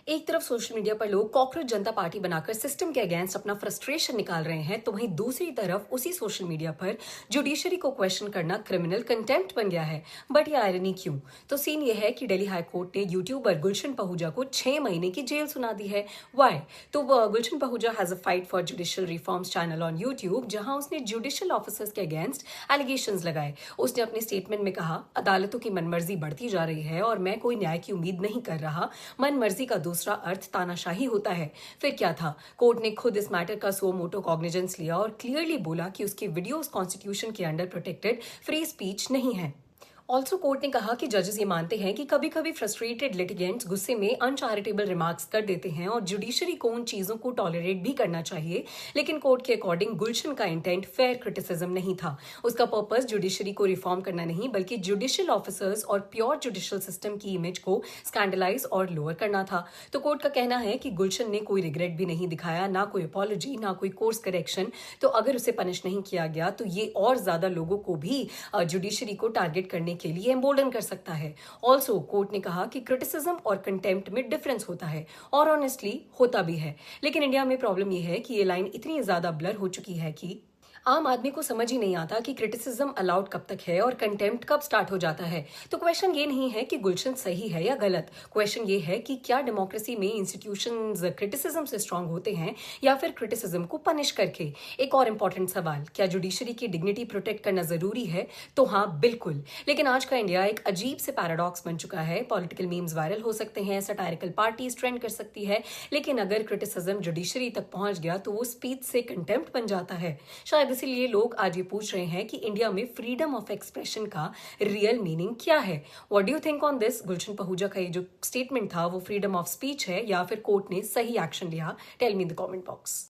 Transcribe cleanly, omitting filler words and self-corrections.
एक तरफ social media पर लोग कॉकरोच जनता पार्टी बनाकर सिस्टम के अगेंस्ट अपना फ्रस्ट्रेशन निकाल रहे हैं, तो वहीं दूसरी तरफ उसी सोशल मीडिया पर जुडिशरी को क्वेश्चन करना क्रिमिनल कंटेम्प्ट बन गया है। बट ये आयरनी क्यों? तो सीन ये है कि दिल्ली हाई कोर्ट ने यूट्यूबर गुलशन पहूजा को 6 महीने की जेल सुना दी है। वाई? तो Gulshan Pahuja has a fight for judicial reforms channel on YouTube, जहां उसने जुडिशियल ऑफिसर्स के अगेंस्ट एलिगेशंस लगाए। उसने अपने स्टेटमेंट में कहा, अदालतों की मनमर्जी बढ़ती जा रही है और मैं कोई न्याय की उम्मीद नहीं कर रहा। मनमर्जी का दूसरा अर्थ तानाशाही होता है। फिर क्या था? कोर्ट ने खुद इस मैटर का सो मोटो कॉग्निजेंस लिया और क्लियरली बोला कि उसके वीडियोस कॉन्स्टिट्यूशन के अंडर प्रोटेक्टेड फ्री स्पीच नहीं है। ऑल्सो कोर्ट ने कहा कि जजेस ये मानते हैं कि कभी कभी फ्रस्ट्रेटेड लिटिगेंट्स गुस्से में अनचैरिटेबल रिमार्क्स कर देते हैं और जुडिशरी को उन चीजों को टॉलरेट भी करना चाहिए। लेकिन कोर्ट के अकॉर्डिंग गुलशन का इंटेंट फेयर क्रिटिसिज्म नहीं था। उसका पर्पस जुडिशरी को रिफॉर्म करना नहीं, बल्कि जुडिशियल ऑफिसर्स और प्योर जुडिशियल सिस्टम की इमेज को स्कैंडलाइज और लोअर करना था। तो कोर्ट का कहना है कि गुलशन ने कोई रिग्रेट भी नहीं दिखाया, ना कोई अपॉलॉजी, ना कोई कोर्स करेक्शन। तो अगर उसे पनिश नहीं किया गया तो ये और ज्यादा लोगों को भी जुडिशरी को टारगेट करने के लिए एम्बोल्डन कर सकता है। ऑल्सो कोर्ट ने कहा कि क्रिटिसिज्म और कंटेम्प्ट में डिफरेंस होता है, और ऑनेस्टली होता भी है। लेकिन इंडिया में प्रॉब्लम यह है कि ये लाइन इतनी ज्यादा ब्लर हो चुकी है कि आम आदमी को समझ ही नहीं आता कि क्रिटिसिज्म अलाउड कब तक है और कंटेम्प्ट कब स्टार्ट हो जाता है। तो क्वेश्चन ये नहीं है कि गुलशन सही है या गलत, क्वेश्चन ये है कि क्या डेमोक्रेसी में इंस्टीट्यूशंस क्रिटिसिज्म से स्ट्रांग होते हैं या फिर क्रिटिसिज्म को पनिश करके। एक और इंपॉर्टेंट सवाल, क्या जुडिशरी की डिग्निटी प्रोटेक्ट करना जरूरी है? तो हाँ, बिल्कुल। लेकिन आज का इंडिया एक अजीब से पैराडॉक्स बन चुका है। पॉलिटिकल मीम्स वायरल हो सकते हैं, सटायरिकल पार्टीज ट्रेंड कर सकती है, लेकिन अगर क्रिटिसिज्म जुडिशरी तक पहुंच गया तो वो स्पीच से कंटेम्प्ट बन जाता है। शायद इसीलिए लोग आज ये पूछ रहे हैं कि इंडिया में फ्रीडम ऑफ एक्सप्रेशन का रियल मीनिंग क्या है। What do you think on this? Gulshan Pahuja का ये जो स्टेटमेंट था वो फ्रीडम ऑफ स्पीच है या फिर कोर्ट ने सही एक्शन लिया? Tell me in the comment box.